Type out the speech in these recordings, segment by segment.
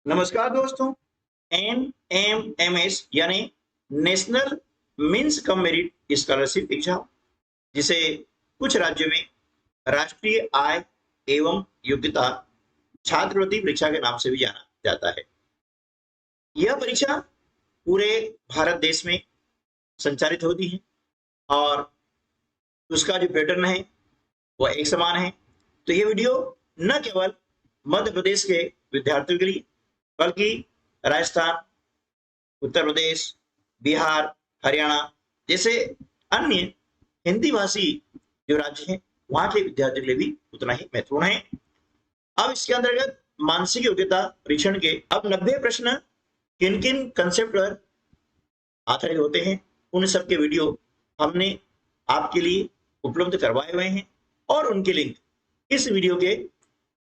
नमस्कार दोस्तों। NMMS यानी national means cum merit scholarship exam, जिसे कुछ राज्यों में राष्ट्रीय आय एवं योग्यता छात्रवृत्ति परीक्षा के नाम से भी जाना जाता है। यह परीक्षा पूरे भारत देश में संचालित होती है और उसका जो पैटर्न है वह एक समान है। तो ये वीडियो न केवल मध्य प्रदेश के विद्यार्थियों के लिए बल्कि राजस्थान, उत्तर प्रदेश, बिहार, हरियाणा जैसे अन्य हिंदी भाषी जो राज्य हैं वहां के विद्यार्थियों के लिए भी उतना ही महत्वपूर्ण है। अब इसके अंतर्गत मानसिक योग्यता परीक्षण के अब 90 प्रश्न किन किन कंसेप्ट पर आधारित होते हैं उन सब के वीडियो हमने आपके लिए उपलब्ध करवाए हुए हैं और उनकी लिंक इस वीडियो के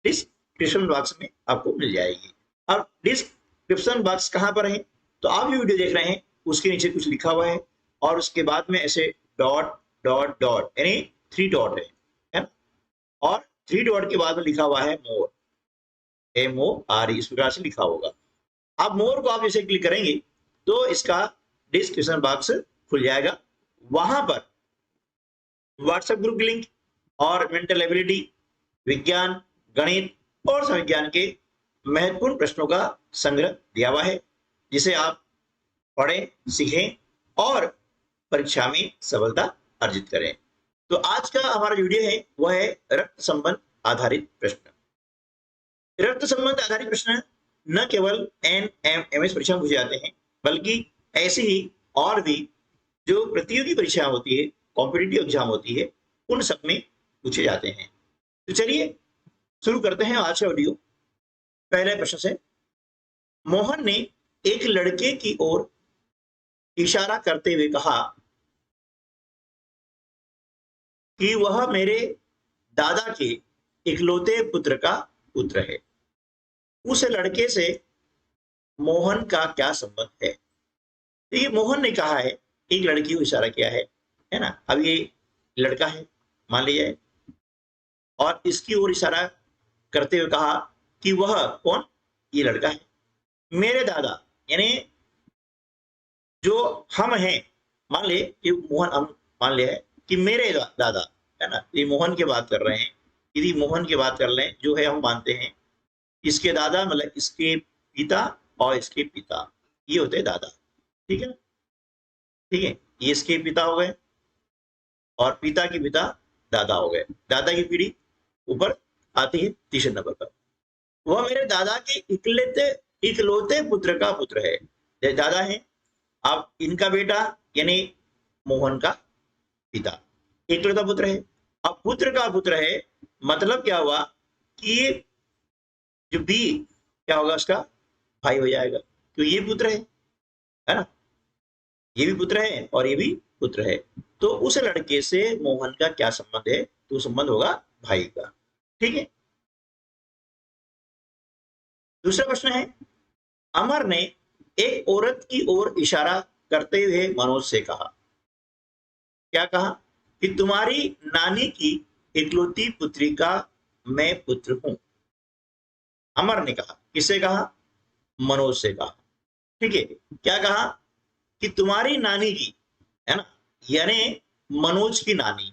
डिस्क्रिप्शन बॉक्स में आपको मिल जाएगी। अब डिस्क्रिप्शन बॉक्स कहां पर है, तो आप ये वीडियो देख रहे हैं उसके नीचे कुछ लिखा हुआ है और उसके बाद में ऐसे डॉट डॉट डॉट यानी 3 डॉट है ना, और 3 डॉट के बाद में लिखा हुआ है मोर, MORE, इस प्रकार से लिखा होगा। अब मोर को आप जैसे क्लिक करेंगे तो इसका डिस्क्रिप्शन बॉक्स खुल जाएगा। वहां पर व्हाट्सएप ग्रुप की लिंक और मेंटल एबिलिटी, विज्ञान, गणित और संविज्ञान के महत्वपूर्ण प्रश्नों का संग्रह दिया हुआ है, जिसे आप पढ़ें, सीखें और परीक्षा में सफलता अर्जित करें। तो आज का हमारा वीडियो है वह है रक्त संबंध आधारित प्रश्न। रक्त संबंध आधारित प्रश्न न केवल NMMS परीक्षा में पूछे जाते हैं बल्कि ऐसी ही और भी जो प्रतियोगी परीक्षा होती है, कॉम्पिटिटिव एग्जाम होती है, उन सब में पूछे जाते हैं। तो चलिए शुरू करते हैं आज का वीडियो। पहले प्रश्न से, मोहन ने एक लड़के की ओर इशारा करते हुए कहा कि वह मेरे दादा के इकलौते पुत्र का पुत्र है। उस लड़के से मोहन का क्या संबंध है? तो ये मोहन ने कहा है, एक लड़की को इशारा किया है ना। अब ये लड़का है मान लीजिए और इसकी ओर इशारा करते हुए कहा कि वह कौन? ये लड़का है मेरे दादा, यानी जो हम हैं, मान ले कि मोहन, हम मान ले है कि मेरे दादा है ना, ये मोहन की बात कर रहे हैं, यदि मोहन की बात कर लें जो है हम मानते हैं इसके दादा मतलब इसके पिता और इसके पिता, ये होते हैं दादा। ठीक है ना, ठीक है, ये इसके पिता हो गए और पिता के पिता दादा हो गए। दादा की पीढ़ी ऊपर आती है तीसरे नंबर पर। वह मेरे दादा के इकलौते पुत्र का पुत्र है। दादा है, अब इनका बेटा यानी मोहन का पिता इकलौता पुत्र है। अब पुत्र का पुत्र है मतलब क्या हुआ कि ये जो बी क्या होगा, उसका भाई हो जाएगा, तो ये पुत्र है ना, ये भी पुत्र है और ये भी पुत्र है। तो उस लड़के से मोहन का क्या संबंध है? तो संबंध होगा भाई का। ठीक है। दूसरा प्रश्न है, अमर ने एक औरत की ओर इशारा करते हुए मनोज से कहा, क्या कहा? कि तुम्हारी नानी की इकलौती पुत्री का मैं पुत्र हूं। अमर ने कहा, किससे कहा? मनोज से कहा। ठीक है, क्या कहा? कि तुम्हारी नानी की, है ना, यानी मनोज की नानी।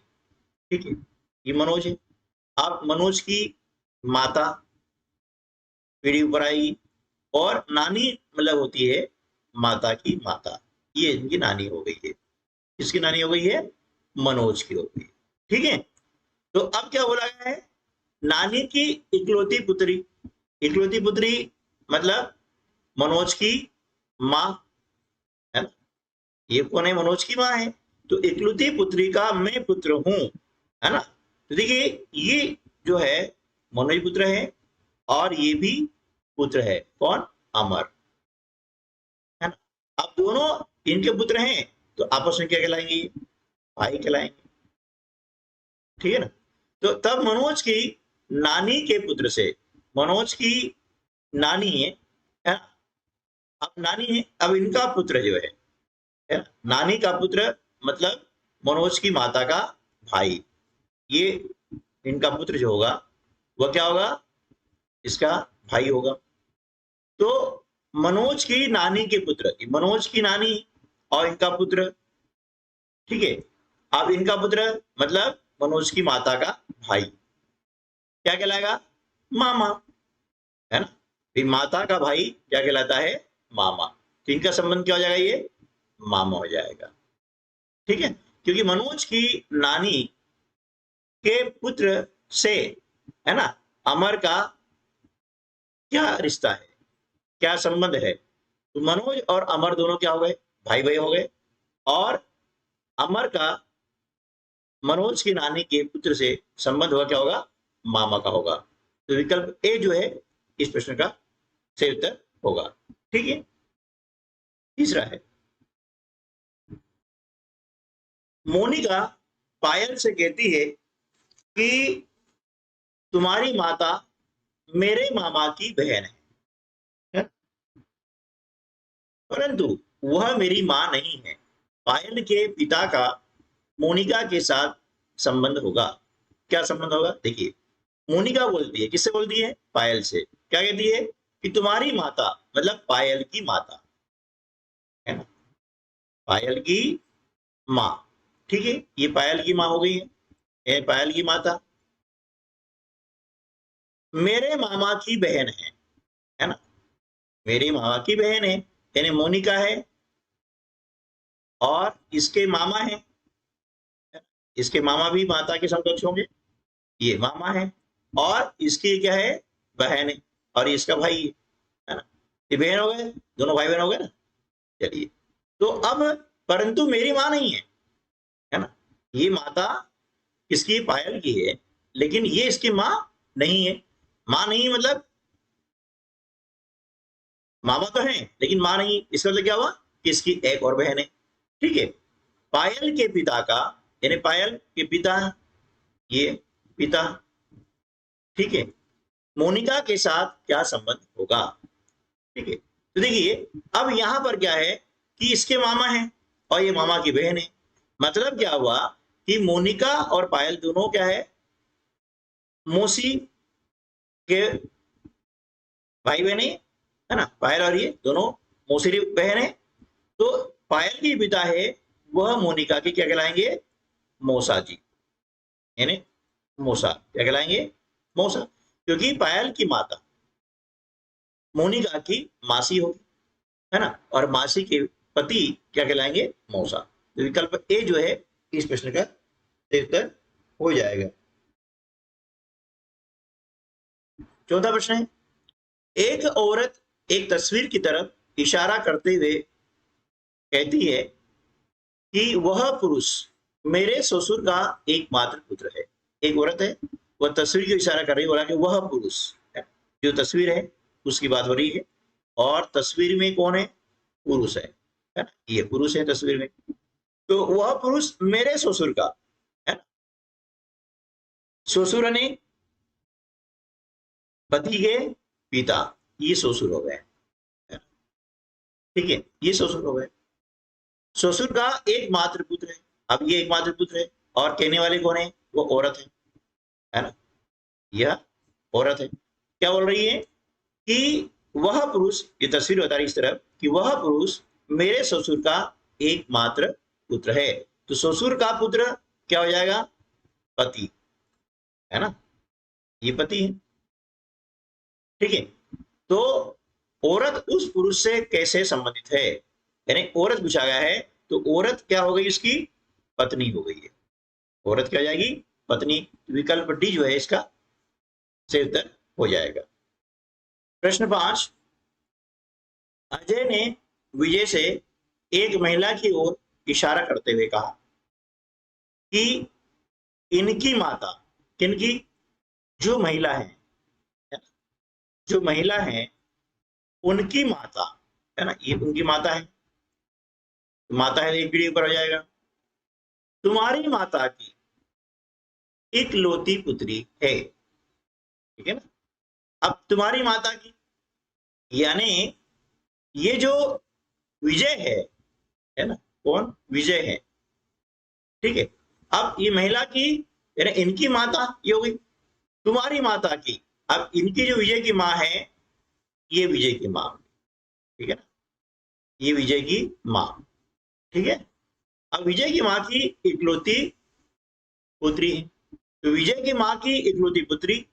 ठीक है, ये मनोज है। अब मनोज की माता पीढ़ी ऊपर आएगी और नानी मतलब होती है माता की माता, ये इनकी नानी हो गई है। किसकी नानी हो गई है? मनोज की हो गई। ठीक है, तो अब क्या बोला गया है? नानी की इकलौती पुत्री। इकलौती पुत्री मतलब मनोज की माँ, है ना, ये कौन है? मनोज की माँ है। तो इकलौती पुत्री का मैं पुत्र हूं, है ना। तो देखिए ये जो है मनोज पुत्र है और ये भी पुत्र है, कौन? अमर, है ना। अब दोनों इनके पुत्र हैं तो आपस में क्या कहलाएंगे? भाई कहलाएंगे। ठीक है ना। तो तब मनोज की नानी के पुत्र से, मनोज की नानी है ना, अब नानी है, अब इनका पुत्र जो है ना, नानी का पुत्र मतलब मनोज की माता का भाई, ये इनका पुत्र जो होगा वह क्या होगा? इसका भाई होगा। तो मनोज की नानी के पुत्र, मनोज की नानी और इनका पुत्र, ठीक है। अब इनका पुत्र मतलब मनोज की माता का भाई क्या कहलाएगा? मामा, है ना। फिर माता का भाई क्या कहलाता है? मामा। तो इनका संबंध क्या हो जाएगा? ये मामा हो जाएगा, ठीक है। क्योंकि मनोज की नानी के पुत्र से, है ना, अमर का क्या रिश्ता है, क्या संबंध है? तो मनोज और अमर दोनों क्या हो गए? भाई भाई हो गए। और अमर का मनोज की नानी के पुत्र से संबंध हुआ, क्या होगा? मामा का होगा। तो विकल्प ए जो है इस प्रश्न का सही उत्तर होगा, ठीक है। तीसरा है, मोनिका पायल से कहती है कि तुम्हारी माता मेरे मामा की बहन है, परंतु वह मेरी मां नहीं है। पायल के पिता का मोनिका के साथ संबंध होगा। क्या संबंध होगा? देखिए, मोनिका बोलती है, किससे बोलती है? पायल से। क्या कहती है? कि तुम्हारी माता, मतलब पायल की माता, है ना, पायल की माँ, ठीक है। ये पायल की माँ हो गई है, ये पायल की माता मेरे मामा की बहन है ना, मेरे मामा की बहन है, यानी मोनिका है और इसके मामा है, इसके मामा भी माता के समकक्ष होंगे, ये मामा है और इसकी क्या है? बहन है, और इसका भाई है ना। ये बहन हो गए, दोनों भाई बहन हो गए ना। चलिए, तो अब परंतु मेरी माँ नहीं है ना। ये माता इसकी पायल की है, लेकिन ये इसकी माँ नहीं है। माँ नहीं मतलब मामा तो है लेकिन माँ नहीं, इसका मतलब क्या हुआ? कि इसकी एक और बहन है, ठीक है। पायल के पिता का, यानी पायल के पिता, ये पिता, ठीक है, मोनिका के साथ क्या संबंध होगा? ठीक है। तो देखिए, अब यहां पर क्या है कि इसके मामा है और ये मामा की बहन है। मतलब क्या हुआ कि मोनिका और पायल दोनों क्या है? मौसी के भाई बहन है ना। पायल और ये दोनों मौसी बहन है। तो पायल की पिता है वह मोनिका की क्या कहलाएंगे? मौसा जी, यानी मौसा क्या कहलाएंगे? मौसा। क्योंकि पायल की माता मोनिका की मासी होगी, है ना, और मासी के पति क्या कहलाएंगे? मौसा। तो विकल्प ए जो है इस प्रश्न का उत्तर हो जाएगा। चौथा प्रश्न है, एक औरत एक तस्वीर की तरफ इशारा करते हुए कहती है कि वह पुरुष मेरे ससुर का एकमात्र पुत्र है। एक औरत है, वह तस्वीर की इशारा कर रही है, बोला कि वह पुरुष है। जो तस्वीर है उसकी बात हो रही है, और तस्वीर में कौन है? पुरुष है ना, ये पुरुष है तस्वीर में। तो वह पुरुष मेरे ससुर का, है ना, ससुर ने पति के पिता, ये ससुर हो गए, ठीक है, ये ससुर हो गए। ससुर का एकमात्र पुत्र है। अब ये एकमात्र पुत्र है और कहने वाले कौन है? वो औरत है ना, यह औरत है। क्या बोल रही है कि वह पुरुष, ये तस्वीर बता रही इस तरफ कि वह पुरुष मेरे ससुर का एकमात्र पुत्र है। तो ससुर का पुत्र क्या हो जाएगा? पति, है ना, ये पति है, ठीक है। तो औरत उस पुरुष से कैसे संबंधित है? यानी औरत पूछा गया है, तो औरत क्या हो गई? उसकी पत्नी हो गई है। औरत क्या हो जाएगी? पत्नी। विकल्प डी जो है इसका सही उत्तर हो जाएगा। प्रश्न 5, अजय ने विजय से एक महिला की ओर इशारा करते हुए कहा कि इनकी माता, किनकी? जो महिला है, जो महिला है उनकी माता, है ना, ये उनकी माता है। तो माता है, एक पीढ़ी ऊपर हो जाएगा। तुम्हारी माता की इकलौती पुत्री है, ठीक है ना। अब तुम्हारी माता की, यानी ये जो विजय है ना, कौन? विजय है, ठीक है। अब ये महिला की, यानी इनकी माता ये हो गई। तुम्हारी माता की, अब इनकी जो विजय की माँ है ये विजय की माँ, ठीक है ना, ये विजय की माँ, ठीक है। अब विजय की माँ की इकलौती पुत्री है, तो विजय की माँ की इकलौती पुत्री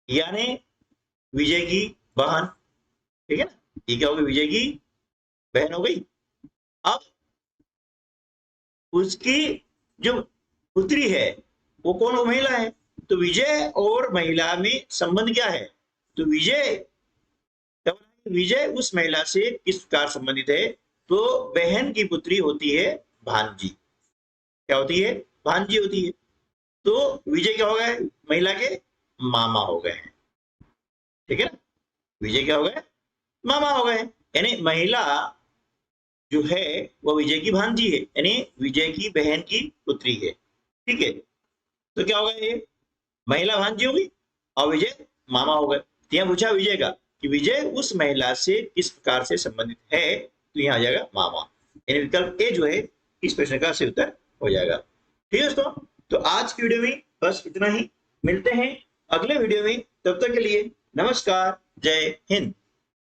यानी विजय की बहन, ठीक है ना, ये क्या होगी, विजय की बहन हो गई। अब उसकी जो पुत्री है वो कौन, वो महिला है, तो विजय और महिला में संबंध क्या है, तो विजय उस महिला से किस प्रकार संबंधित है, तो बहन की पुत्री होती है भांजी, क्या होती है, भांजी होती है। तो विजय क्या हो गए, महिला के मामा हो गए हैं, ठीक है ना, विजय क्या हो गए, मामा हो गए, यानी महिला जो है वो विजय की भांजी है, यानी विजय की बहन की पुत्री है, ठीक है। तो क्या होगा, ये महिला भांजी होगी और विजय मामा हो गए। तो यहाँ पूछा विजय का कि विजय उस महिला से किस प्रकार से संबंधित है, तो यहाँ आ जाएगा मामा, यानी विकल्प ए जो है इस प्रश्न का सही उत्तर हो जाएगा। ठीक है दोस्तों, तो आज की वीडियो में बस इतना ही, मिलते हैं अगले वीडियो में, तब तक के लिए नमस्कार, जय हिंद।